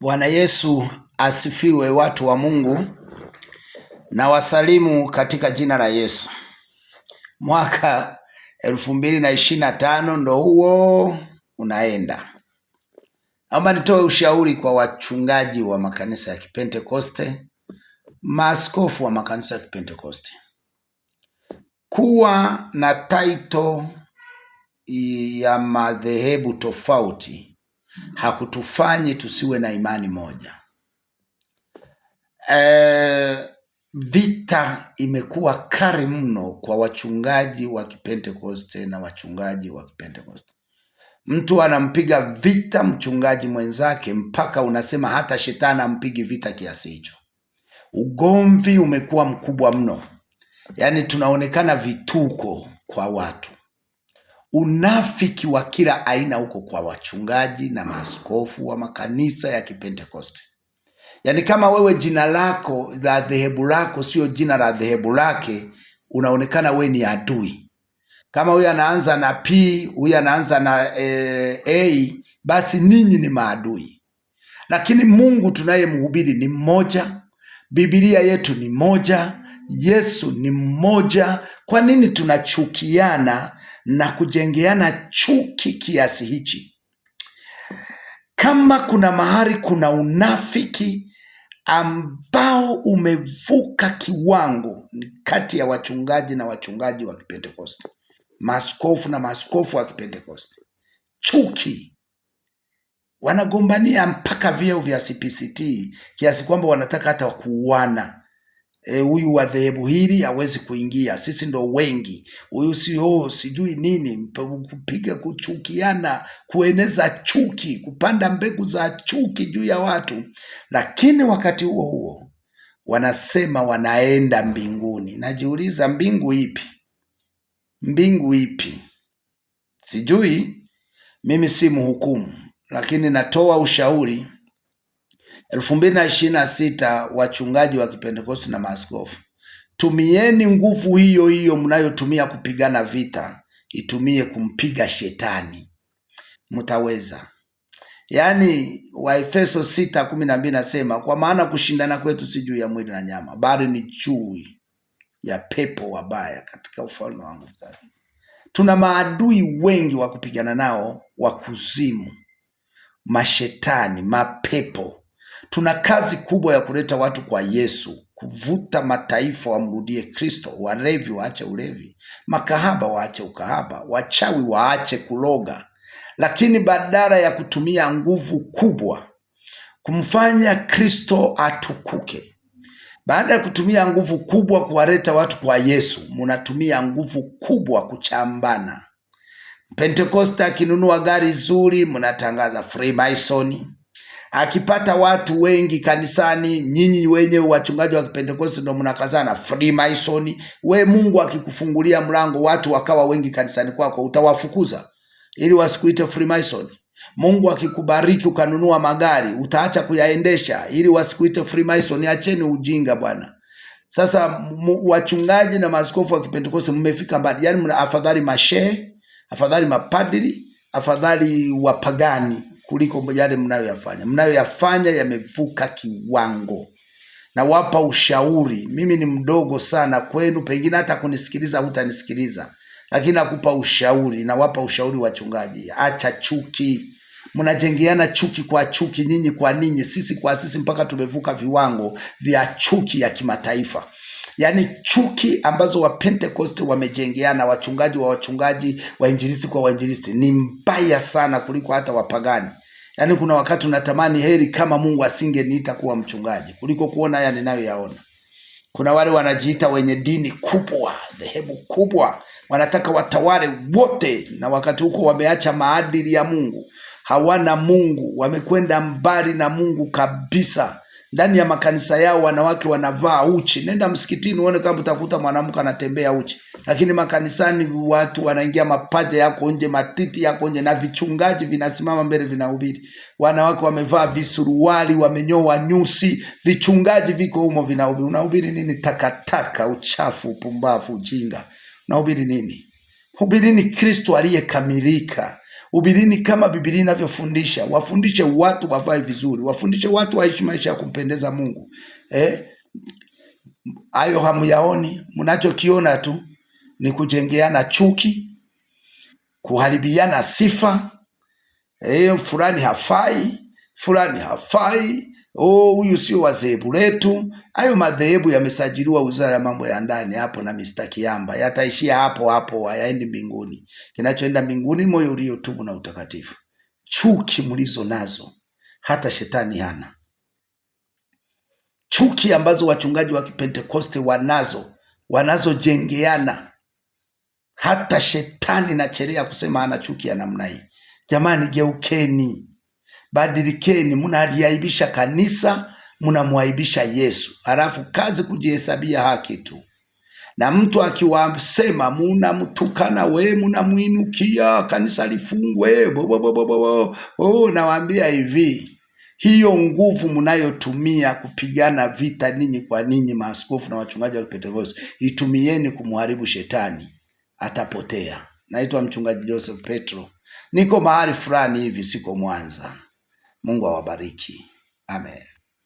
Bwana Yesu asifiwe, watu wa Mungu, na wasalimu katika jina la Yesu. Mwaka 2025 ndo huo unaenda. Naomba nitoe ushauri kwa wachungaji wa makanisa ya Kipentekoste, maaskofu wa makanisa ya Kipentekoste. Kuwa na title ya madhehebu tofauti hakutufanyi tusiwe na imani moja. Vita imekuwa kali mno kwa wachungaji wa Kipentekoste na wachungaji wa Kipentekoste. Mtu anampiga vita mchungaji mwenzake mpaka unasema hata shetani ampigi vita kiasi hicho. Ugomvi umekuwa mkubwa mno. Yaani tunaonekana vituko kwa watu. Unafiki wa kila aina huko kwa wachungaji na maaskofu wa makanisa ya Kipentekoste. Yaani kama wewe jina lako la dhehebu lako sio jina la dhehebu lake, unaonekana we ni adui. Kama huyu anaanza na P, huyu anaanza na A, basi ninyi ni maadui. Lakini Mungu tunayemhubiri ni mmoja, Biblia yetu ni moja, Yesu ni mmoja. Kwa nini tunachukiana na kujengeana chuki kiasi hichi? Kama kuna mahali kuna unafiki ambao umevuka kiwango, ni kati ya wachungaji na wachungaji wa Kipentekoste, maaskofu na maaskofu wa Kipentekoste. Chuki, wanagombania mpaka vyeo vya CPCT kiasi kwamba wanataka hata kuuana. Huyu wa dhehebu hili hawezi kuingia, sisi ndo wengi. Huyu sijui nini, kupiga, kuchukiana, kueneza chuki, kupanda mbegu za chuki juu ya watu. Lakini wakati huo huo wanasema wanaenda mbinguni. Najiuliza, mbingu ipi? Mbingu ipi? Sijui, mimi si mhukumu, lakini natoa ushauri. 2026 wachungaji wa Kipentekoste na maaskofu, tumieni nguvu hiyo hiyo mnayotumia kupigana vita, itumie kumpiga shetani. Mtaweza. Yaani Waefeso 6:12 nasema, kwa maana kushindana kwetu si juu ya mwili na nyama, bali ni juu ya pepo wabaya katika ufalme wa nguvu za giza. Tuna maadui wengi wa kupigana nao, wa kuzimu, mashetani, mapepo. Tuna kazi kubwa ya kuleta watu kwa Yesu, kuvuta mataifa wamrudie Kristo, walevi waache ulevi, makahaba waache ukahaba, wachawi waache kuloga. Lakini badala ya kutumia nguvu kubwa kumfanya Kristo atukuke, baada ya kutumia nguvu kubwa kuwaleta watu kwa Yesu, munatumia nguvu kubwa kuchambana. Pentekoste akinunua gari zuri, munatangaza Freemason. Akipata watu wengi kanisani, nyinyi wenyewe wachungaji wa Kipentekoste ndo mnakazana Freemason. We Mungu akikufungulia mlango watu wakawa wengi kanisani kwako, utawafukuza ili wasikuite Freemason? Mungu akikubariki ukanunua magari, utaacha kuyaendesha ili wasikuite Freemason? Acheni ujinga bwana. Sasa wachungaji na maaskofu wa Kipentekoste mmefika mbali. Yaani afadhali mashehe, afadhali mapadri, afadhali wapagani kuliko yale mnayoyafanya. Mnayoyafanya yamevuka kiwango. Na wapa ushauri, mimi ni mdogo sana kwenu, pengine hata kunisikiliza hutanisikiliza, lakini nakupa ushauri, na wapa ushauri wachungaji. Acha chuki. Mnajengeana chuki kwa chuki, nyinyi kwa ninyi, sisi kwa sisi, mpaka tumevuka viwango vya chuki ya kimataifa. Yaani chuki ambazo wa Pentecost wamejengeana, wachungaji wa wachungaji, wainjilisti kwa wainjilisti, ni mbaya sana kuliko hata wapagani. Yaani kuna wakati unatamani heri kama Mungu asingeniita kuwa mchungaji kuliko kuona haya ninayoyaona. Kuna wale wanajiita wenye dini kubwa, dhehebu kubwa, wanataka watawale wote, na wakati huko wameacha maadili ya Mungu. Hawana Mungu, wamekwenda mbali na Mungu kabisa. Ndani ya makanisa yao wanawake wanavaa uchi. Nenda msikitini uone kama utakuta mwanamke anatembea uchi. Lakini makanisani watu wanaingia mapaja yako nje, matiti yako nje, na vichungaji vinasimama mbele vinahubiri. Wanawake wamevaa visuruali, wamenyoa nyusi, vichungaji viko humo vinahubiri. Unahubiri nini? Takataka, uchafu, upumbavu, ujinga. Unahubiri nini? Hubiri ni Kristo aliyekamilika. Hubirini kama Biblia inavyofundisha. Wafundishe watu wavae vizuri, wafundishe watu waishi maisha ya kumpendeza Mungu. Hayo hamuyaoni? Mnachokiona tu ni kujengeana chuki, kuharibiana sifa. Fulani hafai, fulani hafai. Huyu sio wa dhehebu letu. Hayo madhehebu yamesajiliwa Wizara ya Mambo ya Ndani hapo na Mr. Kiamba. Yataishia hapo hapo, hayaendi mbinguni. Kinachoenda mbinguni moyo uliotubu na utakatifu. Chuki mlizo nazo hata shetani hana. Chuki ambazo wachungaji wa Kipentekoste wanazojengeana, hata shetani na chelea kusema ana chuki ya namna hii. Jamani, geukeni, badilikeni. Mnaliaibisha kanisa, mnamwaibisha Yesu, halafu kazi kujihesabia haki tu. Na mtu akiwasema mnamtukana, we mnamuinukia, kanisa lifungwe, nawaambia hivi, hiyo nguvu mnayotumia kupigana vita ninyi kwa ninyi, maaskofu na wachungaji wa Pentekoste, itumieni kumharibu shetani, atapotea. Naitwa mchungaji Joseph Petro. Niko mahali fulani hivi, siko Mwanza. Mungu awabariki. Amen.